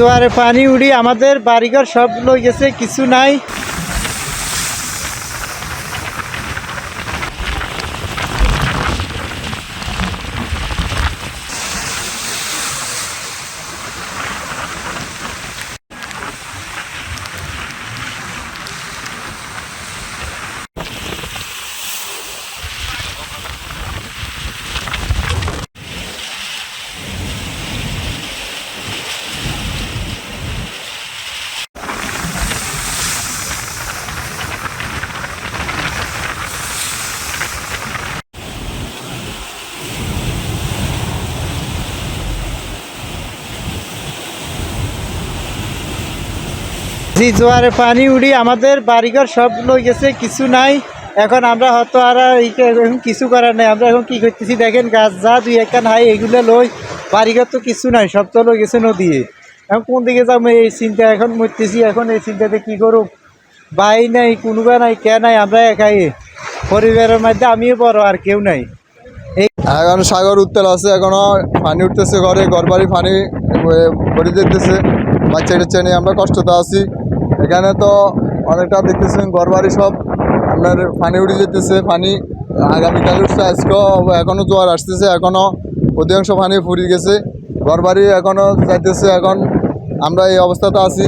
জোয়ারে পানি উড়ি আমাদের বাড়িঘর সব লই গেছে, কিছু নাই। জি, জোয়ারে পানি উড়ি আমাদের বাড়িঘর সব লই গেছে, কিছু নাই। এখন আমরা হয়তো আর এখন কিছু করার নাই। আমরা এখন কি করতেছি দেখেন, গাছ যা দুই একখান হাই এগুলো লই, বাড়িঘর তো কিছু নাই, সব তো লই গেছে নদী। এখন কোন দিকে যাবো এই চিন্তা এখন মরতেছি। এখন এই চিন্তাতে কি করুক, ভাই নাই, কোনোবা নাই, কে নাই, আমরা একাই পরিবারের মধ্যে, আমিও বড়, আর কেউ নাই। এখন সাগর উত্তাল আছে, এখনো পানি উঠতেছে, ঘর বাড়ি পানি ভরে যেতেছে। বাচ্চা টাচ্চা নিয়ে আমরা কষ্টতে আছি। এখানে তো অনেকটা দেখতেছেন ঘর বাড়ি সব আপনার পানি উঠে যেতেছে। পানি আগামীকাল উঠছে, আজকেও এখনও জোয়ার আসতেছে, এখনও অধিকাংশ পানি ফুরিয়ে গেছে, ঘর বাড়ি এখনও যাইতেছে। এখন আমরা এই অবস্থাতে আছি।